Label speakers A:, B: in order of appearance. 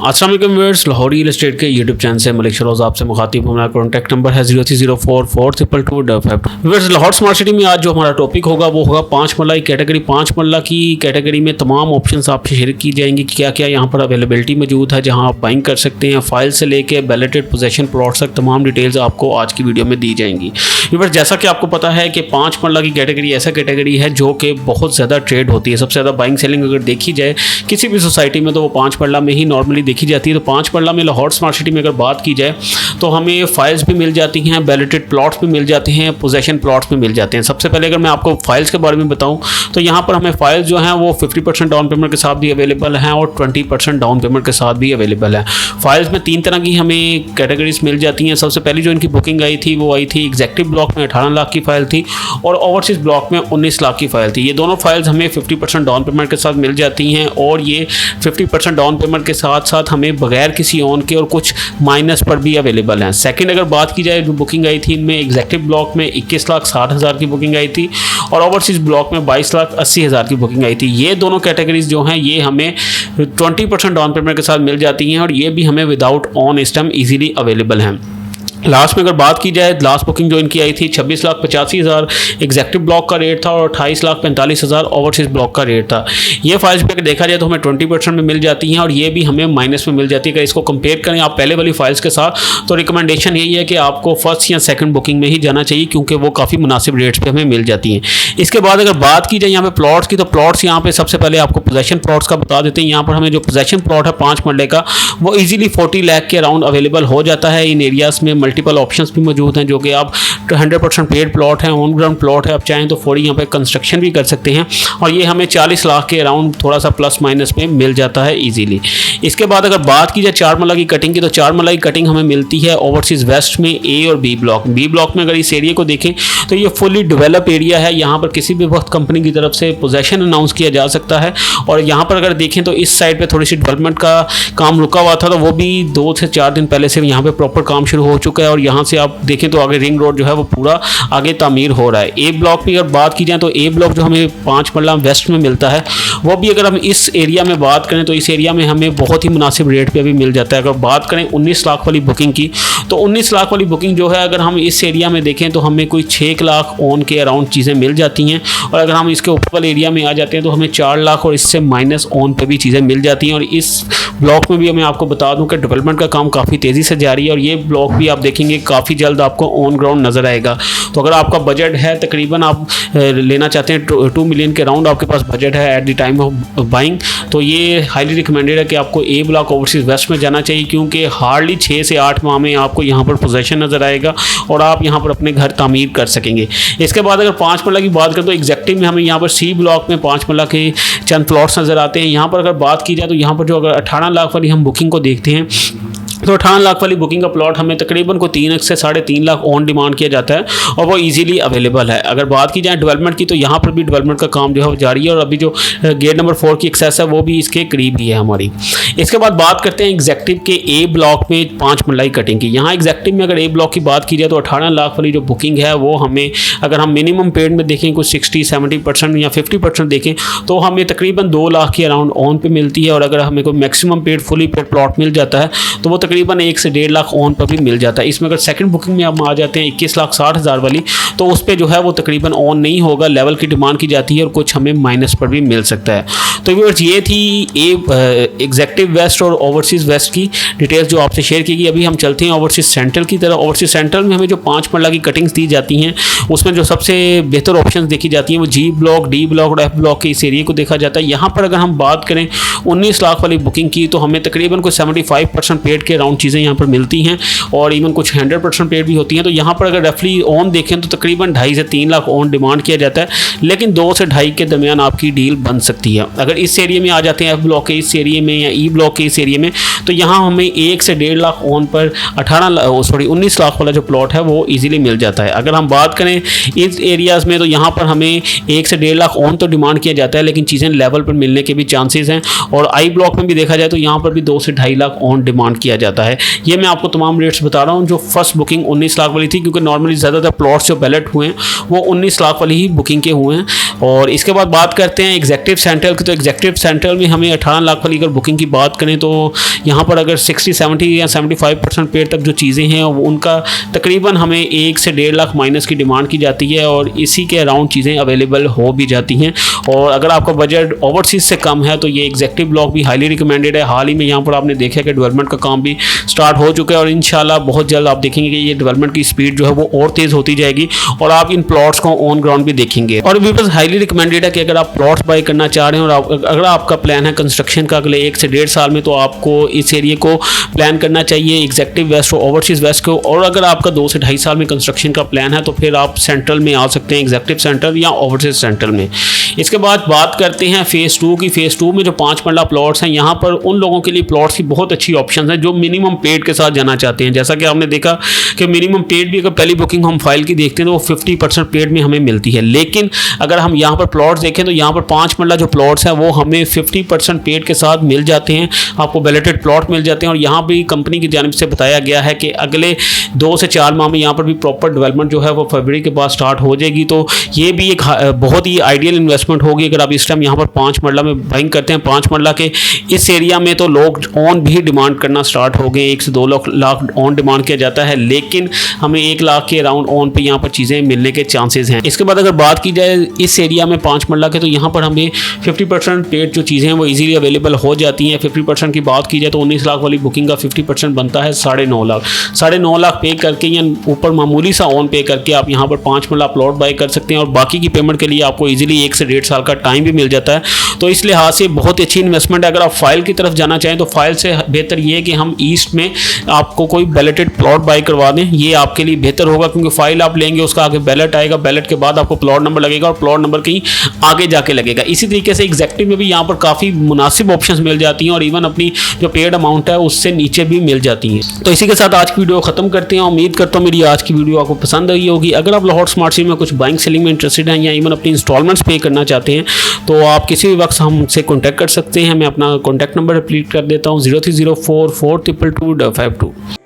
A: अस्सलाम वालेकुम viewers, Lahore real estate के यूट्यूब चैनल से मलिक शरोज आपसे मुखातिब। हमारा कॉन्टैक्ट नंबर है 0304422255। व्यूअर्स, लाहौर स्मार्ट सिटी में आज जो हमारा टॉपिक होगा वो होगा 5 मरला की कैटेगरी। 5 मरला की कैटेगरी में तमाम ऑप्शंस आपसे शेयर की जाएंगी, क्या क्या यहाँ पर अवेलेबिलिटी मौजूद है जहाँ आप बाइंग कर सकते हैं। फाइल से लेके बैलेटेड पोजेशन प्लॉट तक तमाम डिटेल्स आपको आज की वीडियो में दी जाएंगी। व्यूअर्स, जैसा कि आपको पता है कि 5 मरला की कैटेगरी ऐसा कैटेगरी है जो कि बहुत ज़्यादा ट्रेड होती है। सबसे ज़्यादा बाइंग सेलिंग अगर देखी जाए किसी भी सोसाइटी में तो वो 5 मरला में ही नॉर्मली देखी जाती है। तो 5 मरला में लाहौर स्मार्ट सिटी में अगर बात की जाए तो हमें फाइल्स भी मिल जाती हैं, बैलेटेड प्लॉट्स भी मिल जाते हैं, पोजेशन प्लॉट्स भी मिल जाते हैं। सबसे पहले अगर मैं आपको फाइल्स के बारे में बताऊं तो यहाँ पर हमें फाइल्स जो हैं वो 50% डाउन पेमेंट के साथ भी अवेलेबल हैं और 20% डाउन पेमेंट के साथ भी अवेलेबल है। फाइल्स में 3 तरह की हमें कैटेगरीज मिल जाती हैं। सबसे पहली जो इनकी बुकिंग आई थी वो आई थी एग्जेक्टिव ब्लॉक में 18 लाख की फाइल थी और ओवरसीज ब्लॉक में 19 लाख की फाइल थी। ये दोनों फाइल्स हमें 50% डाउन पेमेंट के साथ मिल जाती हैं और ये 50% डाउन पेमेंट के साथ साथ हमें बगैर किसी ऑन के और कुछ माइनस पर भी अवेलेबल हैं। सेकंड अगर बात की जाए जो बुकिंग आई थी इनमें एग्जेक्टिव ब्लॉक में 21,60,000 की बुकिंग आई थी और ओवरसीज ब्लॉक में 22,80,000 की बुकिंग आई थी। ये दोनों कैटेगरीज जो हैं ये हमें 20% डाउन पेमेंट के साथ मिल जाती हैं और ये भी हमें विदाउट ऑन इस टाइम ईजीली अवेलेबल हैं। लास्ट में अगर बात की जाए लास्ट बुकिंग जो इनकी आई थी 26,85,000 एग्जेक्टिव ब्लॉक का रेट था और 28,45,000 ओवरसीज ब्लॉक का रेट था। ये फाइल्स भी अगर देखा जाए तो हमें 20% में मिल जाती हैं और ये भी हमें माइनस में मिल जाती है। अगर इसको कंपेयर करें आप पहले वाली फाइल्स के साथ तो रिकमेंडेशन यही है कि आपको फर्स्ट या सेकंड बुकिंग में ही जाना चाहिए क्योंकि वो काफ़ी मुनासिब रेट्स पे हमें मिल जाती हैं। इसके बाद अगर बात की जाए यहाँ पे प्लॉट्स की तो प्लॉट्स यहाँ पे सबसे पहले आपको पोजेशन प्लॉट्स का बता देते हैं। यहाँ पर हमें जो पोजेशन प्लॉट है 5 मरले का वो ईजिली 40 लाख के अराउंड अवेलेबल हो जाता है। इन एरियाज़ में मल्टीपल ऑप्शंस भी मौजूद हैं जो कि आप 100% पेड प्लॉट है, ऑन ग्राउंड प्लॉट है। आप चाहें तो फौरी यहाँ पे कंस्ट्रक्शन भी कर सकते हैं और ये हमें 40 लाख के अराउंड थोड़ा सा प्लस माइनस में मिल जाता है इजीली। इसके बाद अगर बात की जाए 4 मरला की कटिंग की तो 4 मरला की कटिंग हमें मिलती है ओवरसीज वेस्ट में ए और बी ब्लॉक। बी ब्लॉक में अगर इस एरिया को देखें तो ये फुली डेवलप एरिया है। यहाँ पर किसी भी वक्त कंपनी की तरफ से पोजेशन अनाउंस किया जा सकता है और यहाँ पर अगर देखें तो इस साइड पर थोड़ी सी डेवलपमेंट का काम रुका हुआ था तो वो भी 2 से 4 दिन पहले से यहाँ पर प्रॉपर काम शुरू हो चुका है और यहाँ से आप देखें तो आगे रिंग रोड जो है वो पूरा आगे तामीर हो रहा है। ए ब्लॉक की अगर बात की जाए तो ए ब्लॉक जो हमें 5 मरला वेस्ट में मिलता है वो भी अगर हम इस एरिया में बात करें तो इस एरिया में हमें बहुत ही मुनासिब रेट पे अभी मिल जाता है। अगर बात करें 19 लाख वाली बुकिंग की तो 19 लाख वाली बुकिंग जो है अगर हम इस एरिया में देखें तो हमें कोई 6 लाख ऑन के अराउंड चीज़ें मिल जाती हैं और अगर हम इसके ऊपर वाले एरिया में आ जाते हैं तो हमें 4 लाख और इससे माइनस ऑन पे भी चीज़ें मिल जाती हैं। और इस ब्लॉक में भी मैं आपको बता दूं कि डेवलपमेंट का काम काफ़ी तेज़ी से जारी है और ये ब्लॉक भी आप देखेंगे काफ़ी जल्द आपको ऑन ग्राउंड नज़र आएगा। तो अगर आपका बजट है तकरीबन आप लेना चाहते हैं 2 मिलियन के राउंड आपके पास बजट है at the time of buying तो ये हाईली रिकमेंडेड है कि आपको ए ब्लॉक ओवरसीज वेस्ट में जाना चाहिए क्योंकि हार्डली 6 से 8 माह में आपको यहाँ पर पोजेशन नज़र आएगा और आप यहाँ पर अपने घर तामीर कर सकेंगे। इसके बाद अगर 5 मरला की बात करें तो एग्जेक्टिव में हमें यहाँ पर सी ब्लॉक में 5 मरला के चंद प्लॉट्स नज़र आते हैं। यहाँ पर अगर बात की जाए तो यहाँ पर जो अगर 18 लाख वाली हम बुकिंग को देखते हैं तो 18 लाख वाली बुकिंग का प्लॉट हमें तकरीबन को 3 से 3.5 लाख ऑन डिमांड किया जाता है और वो इजीली अवेलेबल है। अगर बात की जाए डेवलपमेंट की तो यहाँ पर भी डेवलपमेंट का काम जो है जारी है और अभी जो गेट नंबर 4 की एक्सेस है वो भी इसके करीब ही है हमारी। इसके बाद बात करते हैं एग्जेक्टिव के ए ब्लॉक में 5 मरला की कटिंग की। यहाँ एग्जेक्टिव में अगर ए ब्लॉक की बात की जाए तो 18 लाख वाली जो बुकिंग है वो हमें अगर हम मिनिमम पेड में देखें कुछ 60-70% या 50% देखें तो हमें तकरीबन 2 लाख के अराउंड ऑन पे मिलती है और अगर हमें कोई maximum paid fully paid plot मिल जाता है तो वो तकरीबन 1 से 1.5 लाख ऑन पर भी मिल जाता है। इसमें अगर सेकंड बुकिंग में हम आ जाते हैं 21,60,000 वाली तो उस पर जो है वो तकरीबन ऑन नहीं होगा, लेवल की डिमांड की जाती है और कुछ हमें माइनस पर भी मिल सकता है। तो व्यूअर्स ये थी एग्जेक्टिव वेस्ट और ओवरसीज वेस्ट की डिटेल्स जो आपसे शेयर की गई। अभी हम चलते हैं ओवरसीज सेंट्रल की तरफ। ओवरसीज सेंट्रल में हमें जो 5 मरला की कटिंग्स दी जाती हैं उसमें जो सबसे बेहतर ऑप्शन देखी जाती हैं वो जी ब्लॉक, डी ब्लॉक और एफ ब्लॉक के इस एरिया को देखा जाता है। यहाँ पर अगर हम बात करें 19 लाख वाली बुकिंग की तो हमें तकरीबन कोई 75% पेड के अराउंड चीज़ें यहाँ पर मिलती हैं और इवन कुछ 100% पेड भी होती हैं। तो यहाँ पर अगर रफली ऑन देखें तो तकरीबन 2.5 से 3 लाख ऑन डिमांड किया जाता है लेकिन 2 से 2.5 के दरमियान आपकी डील बन सकती है। अगर इस एरिया में आ जाते हैं एफ ब्लॉक के इस एरिया में या ई ब्लॉक के इस एरिया में तो यहाँ हमें 1 से 1.5 लाख ऑन पर 19 लाख वाला जो प्लॉट है वो ईजिली मिल जाता है। अगर हम बात करें इस एरियाज़ में तो यहाँ पर हमें 1 से 1.5 लाख ऑन तो डिमांड किया जाता है लेकिन चीज़ें लेवल पर मिलने के भी चांसेस हैं और आई ब्लॉक में भी देखा जाए तो यहाँ पर भी 2 से 2.5 लाख ऑन डिमांड किया जाता है। ये मैं आपको तमाम रेट्स बता रहा हूँ। जो फर्स्ट बुकिंग 19 लाख वाली थी, क्योंकि नॉर्मली ज़्यादातर प्लॉट्स जो बैलेट हुए हैं वो 19 लाख वाली ही बुकिंग के हुए हैं। और इसके बाद बात करते हैं एग्जेक्टिव सेंट्रल की। तो एग्जेक्टिव सेंट्रल में हमें 18 लाख वाली अगर बुकिंग की बात करें तो यहाँ पर अगर 60-70 या 75% पेड तक जो चीज़ें हैं उनका तकरीबन हमें 1 से 1.5 लाख माइनस की डिमांड की जाती है और इसी के अराउंड चीज़ें अवेलेबल हो भी जाती हैं। और अगर आपका बजट ओवरसीज से कम है तो ये एग्जेक्टिव ब्लॉक भी हाईली रिकमेंडेड है। हाल ही में यहाँ पर आपने देखा कि डेवलपमेंट का काम भी स्टार्ट हो चुका है और इंशाल्लाह बहुत जल्द आप देखेंगे कि ये डेवलपमेंट की स्पीड जो है वो और तेज़ होती जाएगी और आप इन प्लॉट्स को ऑन ग्राउंड भी देखेंगे। और व्यूअर्स हाईली रिकमेंडेड है कि अगर आप प्लॉट्स बाय करना चाह रहे हैं और अगर आपका प्लान है कंस्ट्रक्शन का अगले 1 से 1.5 साल में, तो आपको इस एरिया को प्लान करना चाहिए, एग्जेक्टिव वेस्ट और ओवरसीज वेस्ट को। और अगर आपका 2 से 2.5 साल में कंस्ट्रक्शन का प्लान है तो फिर आप सेंट्रल में आ सकते हैं, एग्जेक्टिव सेंट्रल या ओवरसीज सेंट्रल में। इसके बाद बात करते हैं फेज़ 2 की। फेज़ 2 में जो 5 मरला प्लॉट्स हैं, यहाँ पर उन लोगों के लिए प्लॉट्स की बहुत अच्छी ऑप्शन है जो मिनिमम पेड के साथ जाना चाहते हैं। जैसा कि आपने देखा कि मिनिमम पेड भी अगर पहली बुकिंग हम फाइल की देखते हैं तो वो 50% पेड में हमें मिलती है। लेकिन अगर हम यहाँ पर प्लॉट्स देखें तो यहाँ पर 5 मरला जो प्लॉट्स हैं वो हमें 50% पेड के साथ मिल जाते हैं, आपको बैलेटेड प्लॉट मिल जाते हैं। और यहाँ भी कंपनी की जानिब से बताया गया है कि अगले 2 से 4 माह में यहाँ पर भी प्रॉपर डेवलपमेंट जो है वो फरवरी के बाद स्टार्ट हो जाएगी। तो ये भी एक बहुत ही आइडियल इन्वेस्टमेंट होगी अगर आप इस टाइम यहाँ पर 5 मरला में बाइंग करते हैं। 5 मरला के इस एरिया में तो लोग ऑन भी डिमांड करना स्टार्ट हो गए, 1 से 2 लाख ऑन डिमांड किया जाता है, लेकिन हमें 1 लाख के अराउंड ऑन पे यहाँ पर चीज़ें मिलने के चांसेस हैं। इसके बाद अगर बात की जाए इस एरिया में 5 मरला के, तो यहाँ पर हमें 50% पेड जो चीज़ें हैं वो इजीली अवेलेबल हो जाती हैं। 50% की बात की जाए तो 19 लाख वाली बुकिंग का 50% बनता है 9.5 लाख। 9.5 लाख पे करके या ऊपर मामूली सा ऑन पे करके आप यहाँ पर 5 मरला प्लॉट बाय कर सकते हैं और बाकी की पेमेंट के लिए आपको इजीली 1 से 1.5 साल का टाइम भी मिल जाता है। तो इस लिहाज से बहुत अच्छी इन्वेस्टमेंट है। अगर आप फाइल की तरफ जाना चाहें तो फाइल से बेहतर ये है कि हम ईस्ट में आपको कोई बैलेटेड प्लॉट बाय करवा दें, ये आपके लिए बेहतर होगा, क्योंकि फाइल आप लेंगे उसका आगे बैलेट आएगा, बैलेट के बाद आपको प्लॉट नंबर लगेगा और प्लॉट नंबर कहीं आगे जाके लगेगा। इसी तरीके से एग्जेक्टिव में भी यहाँ पर काफ़ी मुनासिब ऑप्शंस मिल जाती हैं और इवन अपनी जो पेड अमाउंट है उससे नीचे भी मिल जाती हैं। तो इसी के साथ आज की वीडियो खत्म करते हैं। उम्मीद करता हूँ मेरी आज की वीडियो आपको पसंद आई होगी। अगर आप लाहौर स्मार्ट सिटी में कुछ बाइंग सेलिंग में इंटरेस्टेड हैं या इवन अपनी इंस्टॉलमेंट्स पे करना चाहते हैं तो आप किसी भी वक्त हमसे कॉन्टैक्ट कर सकते हैं। मैं अपना कॉन्टैक्ट नंबर रिपीट कर देता हूँ, 0304 422 252।